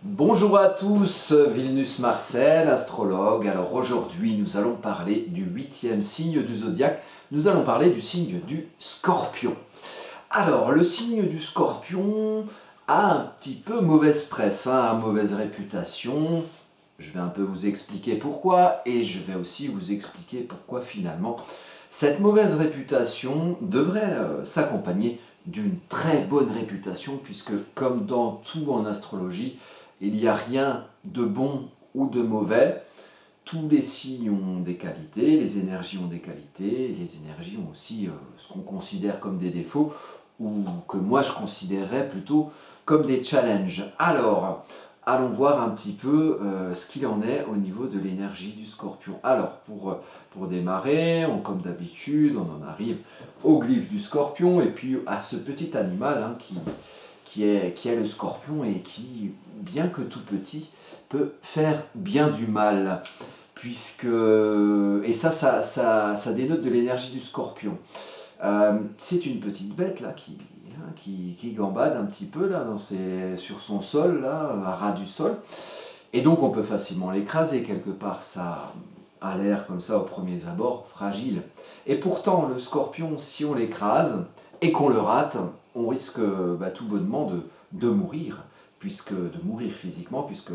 Bonjour à tous, Vilnus Marcel, astrologue. Alors aujourd'hui, nous allons parler du 8e signe du zodiaque. Nous allons parler du signe du Scorpion. Alors, le signe du Scorpion a un petit peu mauvaise presse, a mauvaise réputation. Je vais un peu vous expliquer pourquoi et je vais aussi vous expliquer pourquoi finalement cette mauvaise réputation devrait s'accompagner d'une très bonne réputation puisque comme dans tout en astrologie, il n'y a rien de bon ou de mauvais. Tous les signes ont des qualités, les énergies ont des qualités, les énergies ont aussi ce qu'on considère comme des défauts ou que moi je considérerais plutôt comme des challenges. Alors, allons voir un petit peu ce qu'il en est au niveau de l'énergie du Scorpion. Alors, pour démarrer, comme d'habitude, on en arrive au glyphe du Scorpion et puis à ce petit animal qui est le Scorpion et qui, bien que tout petit, peut faire bien du mal. Puisque, et ça dénote de l'énergie du Scorpion. C'est une petite bête là qui gambade un petit peu là, sur son sol, là, à ras du sol. Et donc on peut facilement l'écraser quelque part. Ça a l'air comme ça au premier abord fragile. Et pourtant le Scorpion, si on l'écrase et qu'on le rate, on risque tout bonnement de mourir, de mourir physiquement, puisque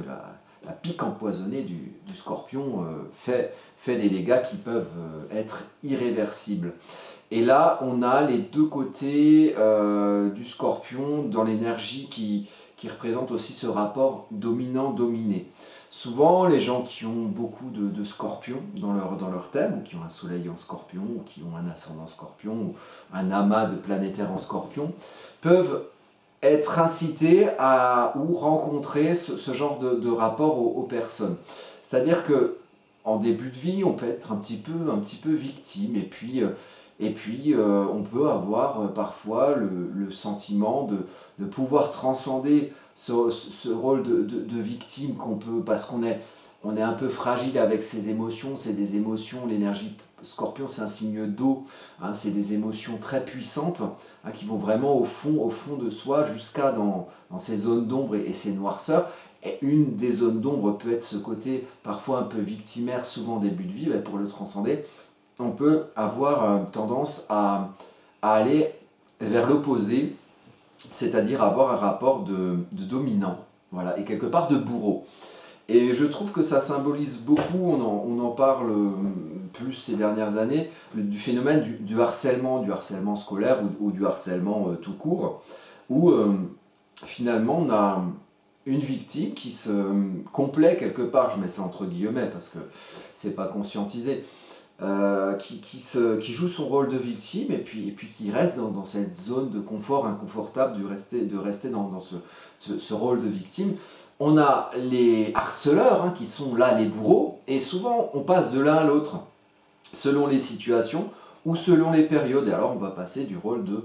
la pique empoisonnée du Scorpion fait des dégâts qui peuvent être irréversibles. Et là, on a les deux côtés du Scorpion dans l'énergie qui représente aussi ce rapport dominant-dominé. Souvent, les gens qui ont beaucoup de scorpions dans leur thème, ou qui ont un soleil en scorpion, ou qui ont un ascendant scorpion, ou un amas de planétaires en scorpion, peuvent être incités à ou rencontrer ce genre de rapport aux personnes. C'est-à-dire que en début de vie, on peut être un petit peu victime, et puis on peut avoir parfois le sentiment de pouvoir transcender ce rôle de victime qu'on peut, parce on est un peu fragile avec ses émotions. C'est des émotions, l'énergie Scorpion, c'est un signe d'eau, c'est des émotions très puissantes qui vont vraiment au fond de soi, jusqu'à dans ces zones d'ombre et ces noirceurs. Et une des zones d'ombre peut être ce côté parfois un peu victimaire, souvent en début de vie. Et pour le transcender, on peut avoir tendance à aller vers l'opposé, c'est-à-dire avoir un rapport de dominant, voilà, et quelque part de bourreau. Et je trouve que ça symbolise beaucoup, on en parle plus ces dernières années, du phénomène du harcèlement scolaire ou du harcèlement tout court, où finalement on a une victime qui se complaît quelque part, je mets ça entre guillemets parce que c'est pas conscientisé, qui joue son rôle de victime et puis qui reste dans cette zone de confort inconfortable de rester dans ce rôle de victime. On a les harceleurs qui sont là les bourreaux, et souvent on passe de l'un à l'autre selon les situations ou selon les périodes. Et alors on va passer du rôle de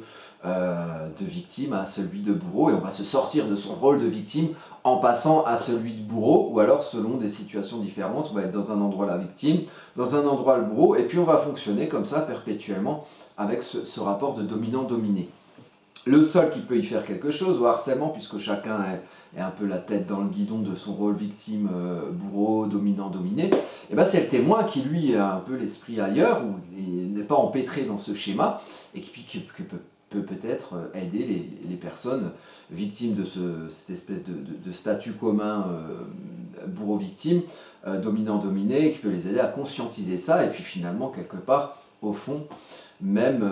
victime à celui de bourreau, et on va se sortir de son rôle de victime en passant à celui de bourreau, ou alors selon des situations différentes, on va être dans un endroit la victime, dans un endroit le bourreau, et puis on va fonctionner comme ça perpétuellement avec ce rapport de dominant-dominé. Le seul qui peut y faire quelque chose au harcèlement, puisque chacun est un peu la tête dans le guidon de son rôle victime, bourreau, dominant, dominé, et ben c'est le témoin qui lui a un peu l'esprit ailleurs, ou il n'est pas empêtré dans ce schéma, et qui peut peut-être aider les personnes victimes de cette espèce de statut commun bourreau-victime, dominant-dominé, qui peut les aider à conscientiser ça, et puis finalement, quelque part, au fond, même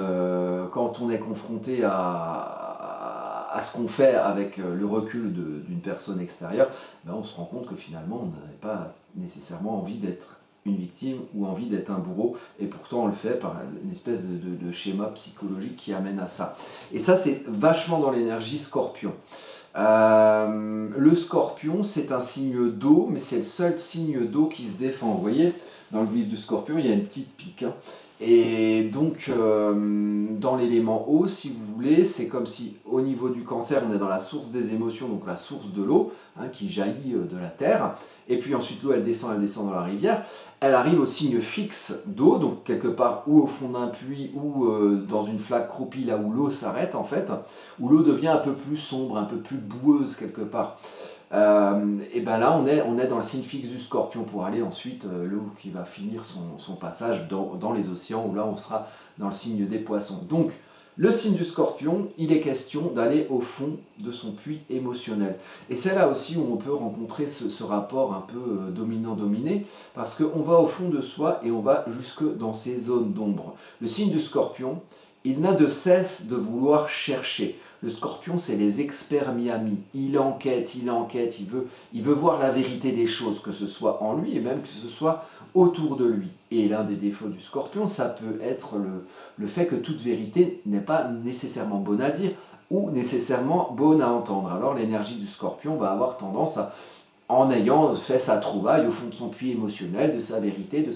quand on est confronté à ce qu'on fait avec le recul d'une personne extérieure, on se rend compte que finalement on n'avait pas nécessairement envie d'être une victime ou envie d'être un bourreau, et pourtant on le fait par une espèce de schéma psychologique qui amène à ça. Et ça, c'est vachement dans l'énergie Scorpion. Le Scorpion, c'est un signe d'eau, mais c'est le seul signe d'eau qui se défend. Vous voyez, dans le glyphe du Scorpion, il y a une petite pique. Et donc, dans l'élément eau, si vous voulez, c'est comme si au niveau du Cancer, on est dans la source des émotions, donc la source de l'eau, qui jaillit de la terre. Et puis ensuite, l'eau, elle descend dans la rivière. Elle arrive au signe fixe d'eau, donc quelque part ou au fond d'un puits ou dans une flaque croupie, là où l'eau s'arrête en fait, où l'eau devient un peu plus sombre, un peu plus boueuse quelque part. Et ben là, on est dans le signe fixe du Scorpion pour aller ensuite, là où qui va finir son passage dans les océans, où là on sera dans le signe des Poissons. Donc, le signe du Scorpion, il est question d'aller au fond de son puits émotionnel. Et c'est là aussi où on peut rencontrer ce rapport un peu dominant-dominé, parce qu'on va au fond de soi et on va jusque dans ces zones d'ombre. Le signe du Scorpion, il n'a de cesse de vouloir chercher. Le Scorpion, c'est les experts Miami. Il enquête, il veut voir la vérité des choses, que ce soit en lui et même que ce soit autour de lui. Et l'un des défauts du Scorpion, ça peut être le fait que toute vérité n'est pas nécessairement bonne à dire ou nécessairement bonne à entendre. Alors l'énergie du Scorpion va avoir tendance à, en ayant fait sa trouvaille au fond de son puits émotionnel, de sa vérité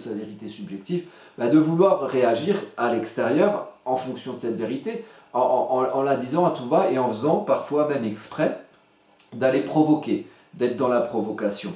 subjective, de vouloir réagir à l'extérieur en fonction de cette vérité, en la disant à tout va et en faisant parfois même exprès d'aller provoquer, d'être dans la provocation.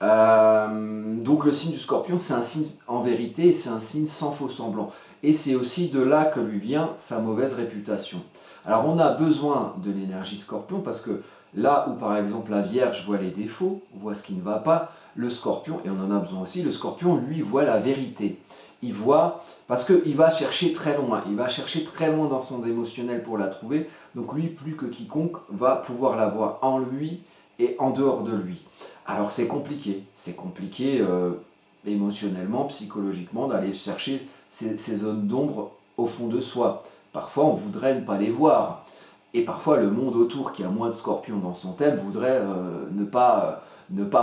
Donc le signe du Scorpion, c'est un signe en vérité, c'est un signe sans faux semblant. Et c'est aussi de là que lui vient sa mauvaise réputation. Alors on a besoin de l'énergie Scorpion parce que là où par exemple la Vierge voit les défauts, voit ce qui ne va pas, le Scorpion, et on en a besoin aussi, le Scorpion lui voit la vérité. Il voit, parce qu'il va chercher très loin, dans son émotionnel pour la trouver, donc lui plus que quiconque va pouvoir la voir en lui et en dehors de lui. Alors c'est compliqué émotionnellement, psychologiquement, d'aller chercher ces zones d'ombre au fond de soi. Parfois on voudrait ne pas les voir, et parfois le monde autour qui a moins de scorpions dans son thème voudrait ne pas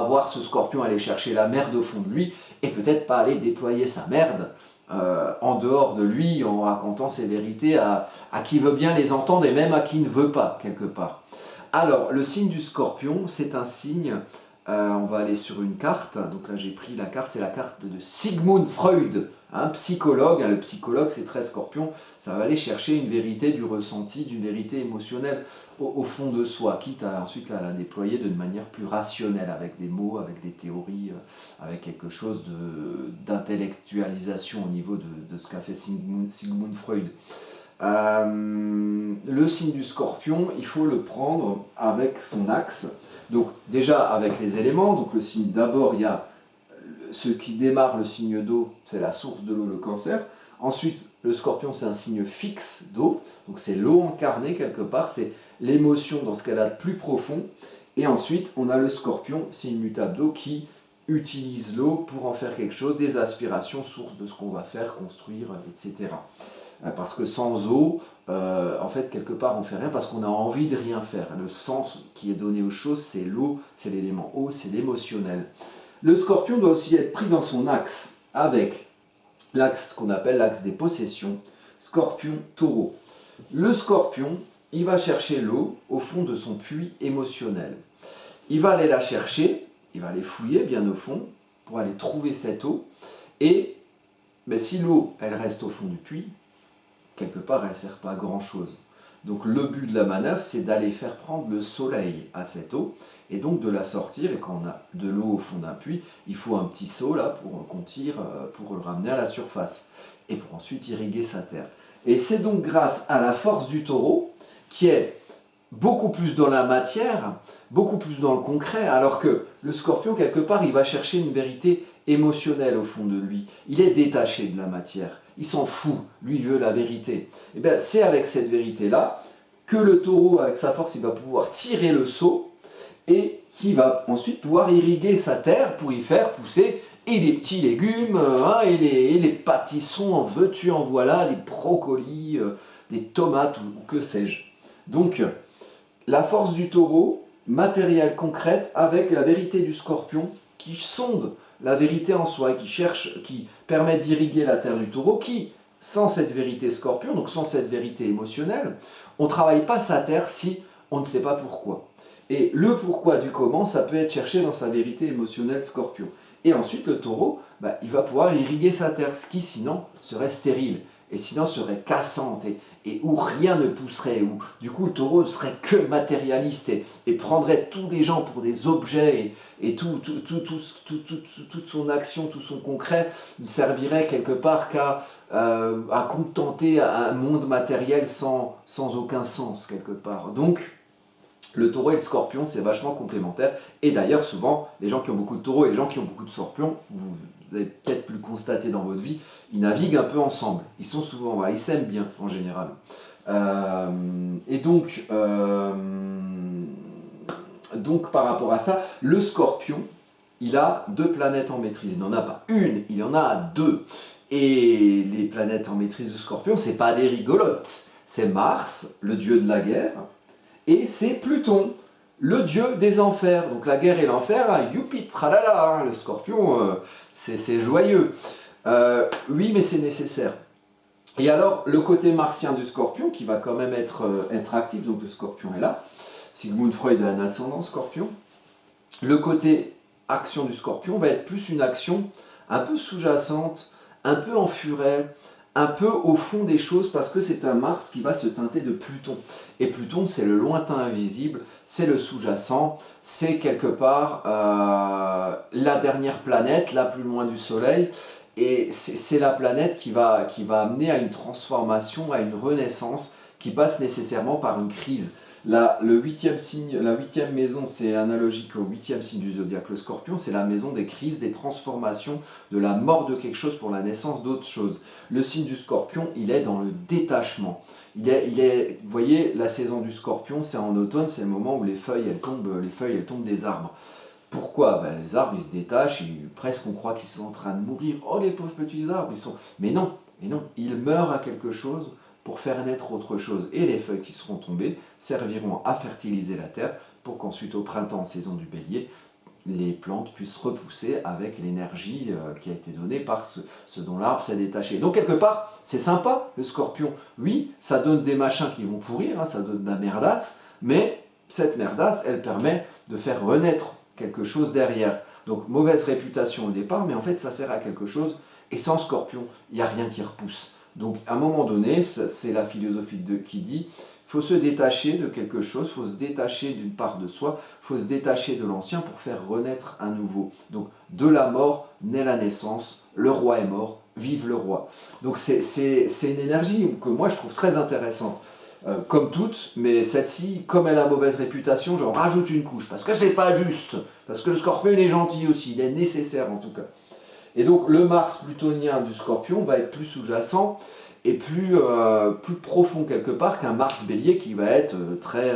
voir ce scorpion aller chercher la merde au fond de lui, et peut-être pas aller déployer sa merde en dehors de lui, en racontant ses vérités à qui veut bien les entendre, et même à qui ne veut pas, quelque part. Alors, le signe du Scorpion, c'est un signe, on va aller sur une carte, donc là j'ai pris la carte, c'est la carte de Sigmund Freud, un psychologue. Le psychologue c'est très Scorpion, ça va aller chercher une vérité du ressenti, d'une vérité émotionnelle au fond de soi, quitte à ensuite la déployer d'une manière plus rationnelle, avec des mots, avec des théories, avec quelque chose d'intellectualisation au niveau de ce qu'a fait Sigmund Freud. Le signe du Scorpion, il faut le prendre avec son axe. Donc déjà avec les éléments, donc le signe d'abord, il y a ce qui démarre le signe d'eau, c'est la source de l'eau, le Cancer. Ensuite, le Scorpion, c'est un signe fixe d'eau, donc c'est l'eau incarnée quelque part, c'est l'émotion dans ce qu'elle a de plus profond. Et ensuite, on a le Scorpion, signe mutable d'eau, qui utilise l'eau pour en faire quelque chose, des aspirations, source de ce qu'on va faire, construire, etc. Parce que sans eau, en fait, quelque part, on ne fait rien parce qu'on a envie de rien faire. Le sens qui est donné aux choses, c'est l'eau, c'est l'élément eau, c'est l'émotionnel. Le Scorpion doit aussi être pris dans son axe, avec l'axe qu'on appelle l'axe des possessions, Scorpion-Taureau. Le Scorpion, il va chercher l'eau au fond de son puits émotionnel. Il va aller la chercher, il va aller fouiller bien au fond pour aller trouver cette eau. Et si l'eau, elle reste au fond du puits, quelque part, elle ne sert pas à grand-chose. Donc le but de la manœuvre, c'est d'aller faire prendre le soleil à cette eau, et donc de la sortir. Et quand on a de l'eau au fond d'un puits, il faut un petit seau là pour qu'on tire, pour le ramener à la surface, et pour ensuite irriguer sa terre. Et c'est donc grâce à la force du Taureau, qui est beaucoup plus dans la matière, beaucoup plus dans le concret, alors que le Scorpion, quelque part, il va chercher une vérité émotionnelle au fond de lui. Il est détaché de la matière. Il s'en fout, lui il veut la vérité. Et bien c'est avec cette vérité-là que le Taureau, avec sa force, il va pouvoir tirer le seau et qui va ensuite pouvoir irriguer sa terre pour y faire pousser et les petits légumes, et les pâtissons, en veux-tu, en voilà, les brocolis, des tomates ou que sais-je. Donc la force du Taureau, matérielle, concrète, avec la vérité du Scorpion qui sonde la vérité en soi et qui permet d'irriguer la terre du Taureau, qui, sans cette vérité Scorpion, donc sans cette vérité émotionnelle, on ne travaille pas sa terre si on ne sait pas pourquoi. Et le pourquoi du comment, ça peut être cherché dans sa vérité émotionnelle Scorpion. Et ensuite, le Taureau, il va pouvoir irriguer sa terre, ce qui sinon serait stérile, et sinon serait cassante, et où rien ne pousserait, où du coup le Taureau ne serait que matérialiste et prendrait tous les gens pour des objets, et toute son action, tout son concret ne servirait quelque part qu'à contenter un monde matériel sans aucun sens quelque part. Donc Le taureau et le scorpion, c'est vachement complémentaire. Et d'ailleurs, souvent, les gens qui ont beaucoup de taureaux et les gens qui ont beaucoup de scorpions, vous avez peut-être pu le constater dans votre vie, ils naviguent un peu ensemble. Ils sont souvent, voilà, ils s'aiment bien en général. Et donc, par rapport à ça, le scorpion, il a 2 planètes en maîtrise. Il n'en a pas une, il en a 2. Et les planètes en maîtrise du scorpion, c'est pas des rigolotes. C'est Mars, le dieu de la guerre, et c'est Pluton, le dieu des enfers. Donc la guerre et l'enfer, youpi, tralala, le scorpion, c'est joyeux. Oui, mais c'est nécessaire. Et alors, le côté martien du scorpion, qui va quand même être actif, donc le scorpion est là. Sigmund Freud a un ascendant scorpion. Le côté action du scorpion va être plus une action un peu sous-jacente, un peu en furet, un peu au fond des choses, parce que c'est un Mars qui va se teinter de Pluton. Et Pluton, c'est le lointain invisible, c'est le sous-jacent, c'est quelque part la dernière planète, la plus loin du Soleil, et c'est la planète qui va amener à une transformation, à une renaissance, qui passe nécessairement par une crise. Le 8e signe, la 8e maison, c'est analogique au 8e signe du zodiaque, le scorpion, c'est la maison des crises, des transformations, de la mort de quelque chose pour la naissance d'autre chose. Le signe du scorpion, il est dans le détachement. Vous voyez, la saison du scorpion, c'est en automne, c'est le moment où les feuilles, elles tombent des arbres. Pourquoi? Les arbres, ils se détachent, et presque on croit qu'ils sont en train de mourir. Oh, les pauvres petits arbres, ils sont... Mais non, ils meurent à quelque chose pour faire naître autre chose. Et les feuilles qui seront tombées serviront à fertiliser la terre pour qu'ensuite, au printemps, en saison du bélier, les plantes puissent repousser avec l'énergie qui a été donnée par ce dont l'arbre s'est détaché. Donc, quelque part, c'est sympa, le scorpion. Oui, ça donne des machins qui vont pourrir, ça donne de la merdasse, mais cette merdasse, elle permet de faire renaître quelque chose derrière. Donc, mauvaise réputation au départ, mais en fait, ça sert à quelque chose. Et sans scorpion, il n'y a rien qui repousse. Donc, à un moment donné, c'est la philosophie qui dit, il faut se détacher de quelque chose, il faut se détacher d'une part de soi, il faut se détacher de l'ancien pour faire renaître un nouveau. Donc, de la mort naît la naissance, le roi est mort, vive le roi. Donc, c'est une énergie que moi, je trouve très intéressante. Comme toutes, mais celle-ci, comme elle a mauvaise réputation, j'en rajoute une couche, parce que c'est pas juste, parce que le scorpion, il est gentil aussi, il est nécessaire en tout cas. Et donc le Mars plutonien du Scorpion va être plus sous-jacent et plus profond quelque part qu'un Mars Bélier qui va être très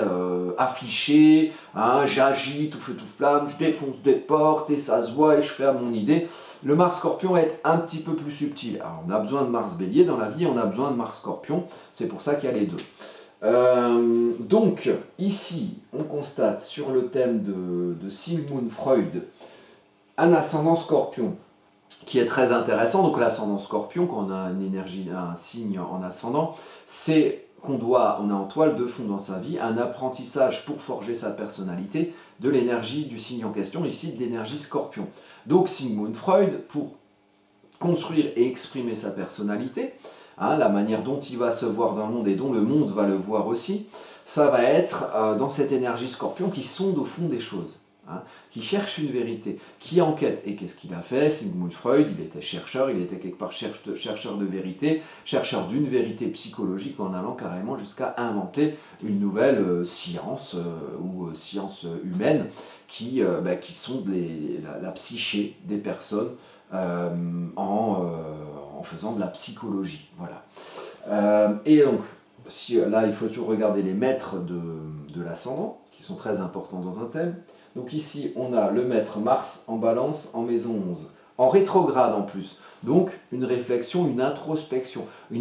affiché, j'agis, tout feu tout flamme, je défonce des portes et ça se voit et je fais à mon idée. Le Mars Scorpion va être un petit peu plus subtil. Alors on a besoin de Mars Bélier dans la vie, on a besoin de Mars Scorpion, c'est pour ça qu'il y a les deux. Donc ici on constate sur le thème de Sigmund Freud un ascendant Scorpion qui est très intéressant. Donc l'ascendant Scorpion, quand on a une énergie, un signe en ascendant, c'est qu'on a en toile de fond dans sa vie un apprentissage pour forger sa personnalité de l'énergie du signe en question, ici de l'énergie Scorpion. Donc Sigmund Freud, pour construire et exprimer sa personnalité, la manière dont il va se voir dans le monde et dont le monde va le voir aussi, ça va être dans cette énergie Scorpion qui sonde au fond des choses. Qui cherche une vérité, qui enquête. Et qu'est-ce qu'il a fait? Sigmund Freud, il était chercheur, il était quelque part chercheur de vérité, chercheur d'une vérité psychologique en allant carrément jusqu'à inventer une nouvelle science ou science humaine qui sonde la psyché des personnes en faisant de la psychologie. Voilà. Et donc, là, il faut toujours regarder les maîtres de l'ascendant, qui sont très importants dans un thème. Donc ici, on a le maître Mars en balance en maison 11, en rétrograde en plus. Donc une réflexion, une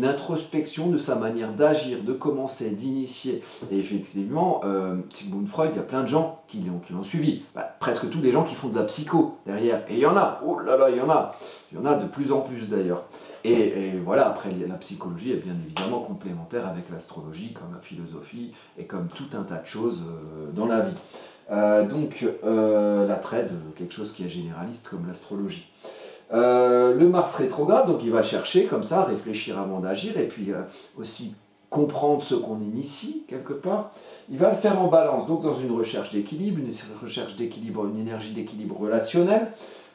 introspection de sa manière d'agir, de commencer, d'initier. Et effectivement, Sigmund Freud, il y a plein de gens qui l'ont suivi. Presque tous les gens qui font de la psycho derrière. Et il y en a, oh là là, il y en a de plus en plus d'ailleurs. Et voilà, après la psychologie est bien évidemment complémentaire avec l'astrologie, comme la philosophie, et comme tout un tas de choses dans la vie. Donc l'attrait de quelque chose qui est généraliste comme l'astrologie. Le Mars rétrograde, donc il va chercher comme ça, réfléchir avant d'agir, et puis aussi comprendre ce qu'on initie quelque part. Il va le faire en balance, donc dans une recherche d'équilibre, une énergie d'équilibre relationnel,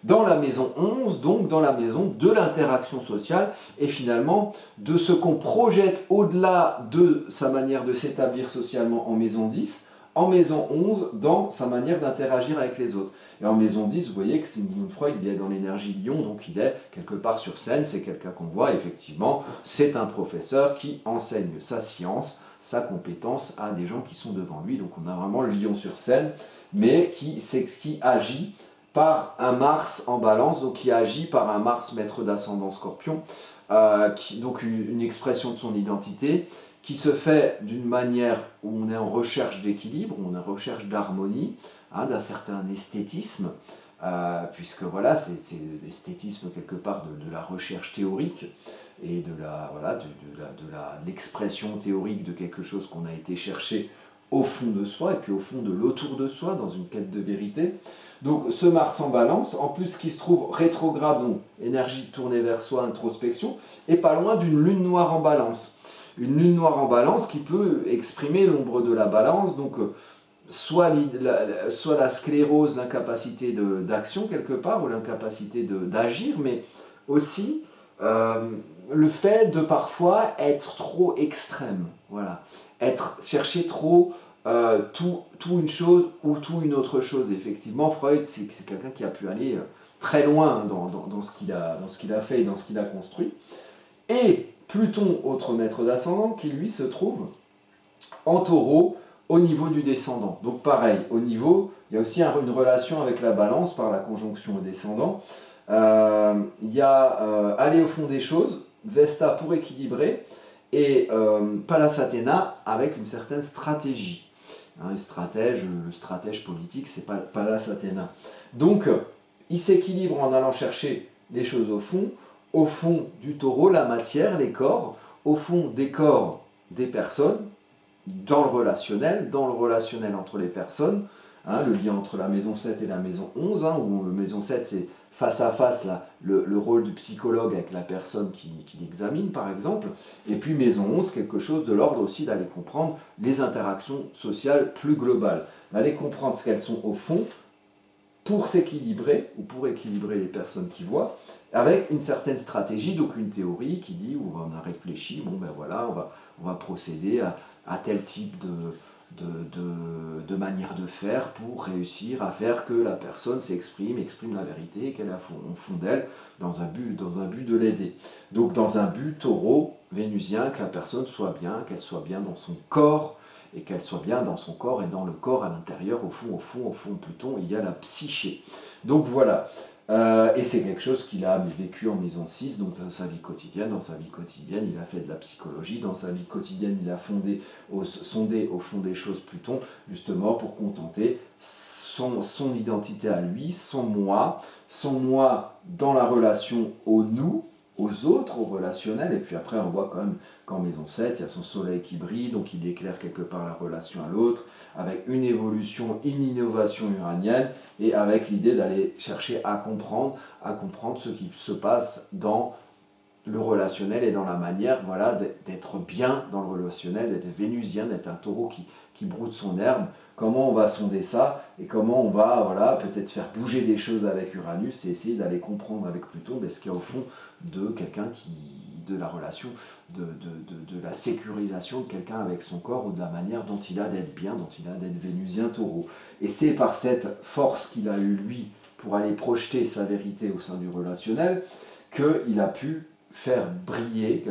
dans la maison 11, donc dans la maison de l'interaction sociale, et finalement de ce qu'on projette au-delà de sa manière de s'établir socialement en maison 10, en maison 11 dans sa manière d'interagir avec les autres. Et en maison 10, vous voyez que Sigmund Freud, il est dans l'énergie lion, donc il est quelque part sur scène, c'est quelqu'un qu'on voit, effectivement, c'est un professeur qui enseigne sa science, sa compétence à des gens qui sont devant lui. Donc on a vraiment le lion sur scène, mais qui agit par un Mars en balance, donc qui agit par un Mars maître d'ascendant Scorpion, donc une expression de son identité, qui se fait d'une manière où on est en recherche d'équilibre, on est en recherche d'harmonie, hein, d'un certain esthétisme, puisque voilà, c'est l'esthétisme quelque part de la recherche théorique et de l'expression théorique de quelque chose qu'on a été chercher au fond de soi et puis au fond de l'autour de soi dans une quête de vérité. Donc ce Mars en balance, en plus qui se trouve rétrograde, donc énergie tournée vers soi, introspection, et pas loin d'une lune noire en balance. Une lune noire en balance qui peut exprimer l'ombre de la balance, donc soit la sclérose, l'incapacité d'action quelque part, ou l'incapacité d'agir, mais aussi le fait de parfois être trop extrême, voilà, chercher trop tout une chose ou tout une autre chose. Effectivement, Freud, c'est quelqu'un qui a pu aller très loin dans ce qu'il a fait et dans ce qu'il a construit. Et Pluton, autre maître d'ascendant, qui lui se trouve en taureau au niveau du descendant. Donc pareil, il y a aussi une relation avec la balance par la conjonction au descendant. Il y a aller au fond des choses, Vesta pour équilibrer, et Pallas Athéna avec une certaine stratégie. Le stratège politique, c'est pas Pallas Athéna. Donc, il s'équilibre en allant chercher les choses au fond du taureau, la matière, les corps, au fond des corps des personnes, dans le relationnel entre les personnes, hein, le lien entre la maison 7 et la maison 11, hein, où maison 7 c'est face à face là, le rôle du psychologue avec la personne qui l'examine par exemple, et puis maison 11, quelque chose de l'ordre aussi d'aller comprendre les interactions sociales plus globales, d'aller comprendre ce qu'elles sont au fond, pour s'équilibrer, ou pour équilibrer les personnes qui voient, avec une certaine stratégie, donc une théorie qui dit, où on a réfléchi, bon ben voilà, on va procéder à tel type de manière de faire pour réussir à faire que la personne exprime la vérité qu'elle a au fond d'elle, dans un but de l'aider. Donc dans un but taureau, vénusien, que la personne soit bien, qu'elle soit bien dans son corps, et qu'elle soit bien dans son corps et dans le corps à l'intérieur, au fond, Pluton, il y a la psyché. Donc voilà, et c'est quelque chose qu'il a vécu en maison 6, donc dans sa vie quotidienne. Dans sa vie quotidienne, il a fait de la psychologie, dans sa vie quotidienne, il a sondé au fond des choses Pluton, justement pour contenter son identité à lui, son moi dans la relation au nous, aux autres, au relationnel, et puis après on voit quand même qu'en maison 7, il y a son soleil qui brille, donc il éclaire quelque part la relation à l'autre, avec une évolution, une innovation uranienne, et avec l'idée d'aller chercher à comprendre ce qui se passe dans le relationnel et dans la manière, voilà, d'être bien dans le relationnel, d'être vénusien, d'être un taureau qui broute son herbe. Comment on va sonder ça et comment on va, voilà, peut-être faire bouger des choses avec Uranus et essayer d'aller comprendre avec Pluton ce qu'il y a au fond de quelqu'un de la relation, de la sécurisation de quelqu'un avec son corps ou de la manière dont il a d'être bien, dont il a d'être vénusien taureau. Et c'est par cette force qu'il a eu lui pour aller projeter sa vérité au sein du relationnel qu'il a pu faire briller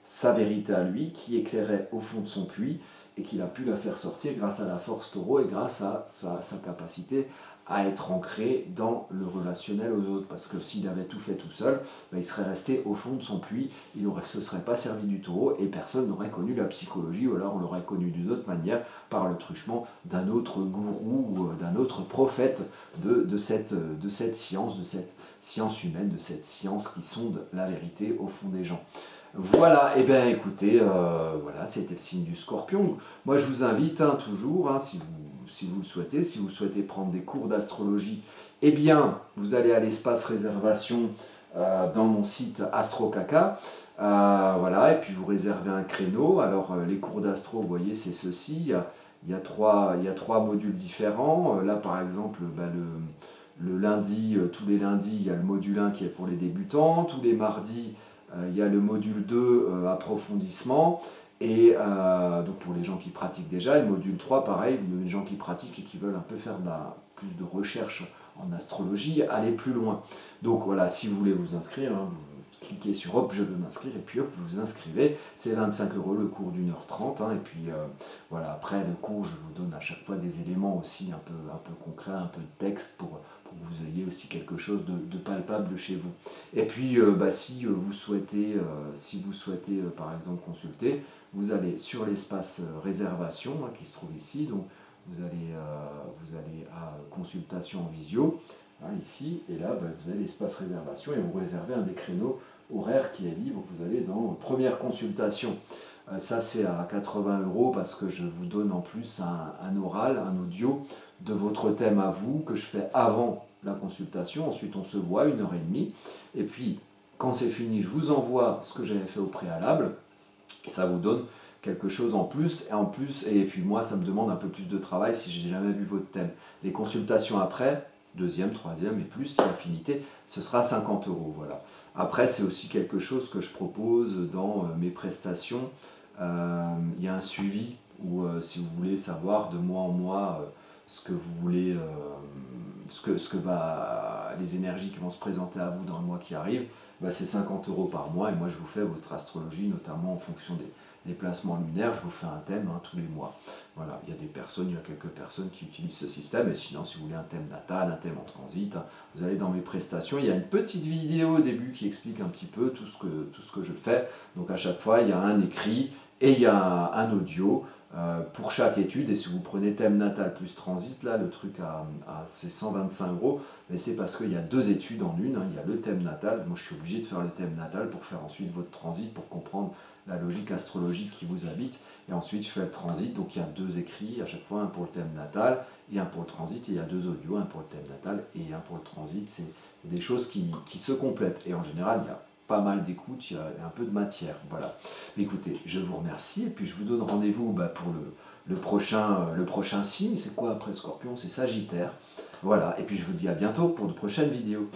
sa vérité à lui qui éclairait au fond de son puits et qu'il a pu la faire sortir grâce à la force taureau et grâce à sa capacité à être ancré dans le relationnel aux autres. Parce que s'il avait tout fait tout seul, il serait resté au fond de son puits, il ne se serait pas servi du taureau et personne n'aurait connu la psychologie, ou alors on l'aurait connu d'une autre manière par le truchement d'un autre gourou ou d'un autre prophète de cette science, de cette science humaine, de cette science qui sonde la vérité au fond des gens. Voilà, et bien écoutez, voilà, c'était le signe du Scorpion. Moi je vous invite toujours, hein, si vous le souhaitez, si vous souhaitez prendre des cours d'astrologie, eh bien vous allez à l'espace réservation dans mon site AstroCaca, voilà, et puis vous réservez un créneau. Alors les cours d'astro, vous voyez, c'est ceci, il y a trois modules différents. Là par exemple, le lundi, tous les lundis, il y a le module 1 qui est pour les débutants, tous les mardis, il y a le module 2 approfondissement, Et donc pour les gens qui pratiquent déjà, et le module 3, pareil, les gens qui pratiquent et qui veulent un peu faire plus de recherche en astrologie, aller plus loin. Donc voilà, si vous voulez vous inscrire, hein, vous cliquez sur hop, je veux m'inscrire, et puis hop, vous vous inscrivez. C'est 25 € le cours d'1h30, hein, et puis voilà, après le cours, je vous donne à chaque fois des éléments aussi un peu concrets, un peu de texte pour que vous ayez aussi quelque chose de palpable chez vous. Et puis si vous souhaitez, par exemple consulter, vous allez sur l'espace réservation hein, qui se trouve ici, donc vous allez à consultation en visio, hein, ici, et là vous avez l'espace réservation et vous réservez un des créneaux horaires qui est libre, vous allez dans première consultation. Ça c'est à 80 € parce que je vous donne en plus un oral, un audio de votre thème à vous que je fais avant la consultation, ensuite on se voit 1h30, et puis quand c'est fini je vous envoie ce que j'avais fait au préalable, et ça vous donne quelque chose en plus, et puis moi ça me demande un peu plus de travail si j'ai jamais vu votre thème. Les consultations après, deuxième, troisième et plus, c'est affinité, ce sera 50 €, voilà. Après c'est aussi quelque chose que je propose dans mes prestations, il y a un suivi où si vous voulez savoir de mois en mois ce que vous voulez, les énergies qui vont se présenter à vous dans le mois qui arrive, c'est 50 € par mois, et moi je vous fais votre astrologie, notamment en fonction des placements lunaires, je vous fais un thème tous les mois. Voilà, il y a quelques personnes qui utilisent ce système, et sinon si vous voulez un thème natal, un thème en transit, vous allez dans mes prestations, il y a une petite vidéo au début qui explique un petit peu tout ce que je fais, donc à chaque fois il y a un écrit et il y a un audio pour chaque étude, et si vous prenez thème natal plus transit, là le truc c'est 125 €, mais c'est parce qu'il y a deux études en une, hein. Il y a le thème natal, moi je suis obligé de faire le thème natal pour faire ensuite votre transit, pour comprendre la logique astrologique qui vous habite, et ensuite je fais le transit, donc il y a deux écrits à chaque fois, un pour le thème natal et un pour le transit, et il y a deux audios, un pour le thème natal et un pour le transit, c'est des choses qui se complètent, et en général il y a pas mal d'écoute, il y a un peu de matière, voilà. Écoutez, je vous remercie, et puis je vous donne rendez-vous pour le prochain signe. C'est quoi après Scorpion? C'est Sagittaire. Voilà, et puis je vous dis à bientôt pour de prochaines vidéos.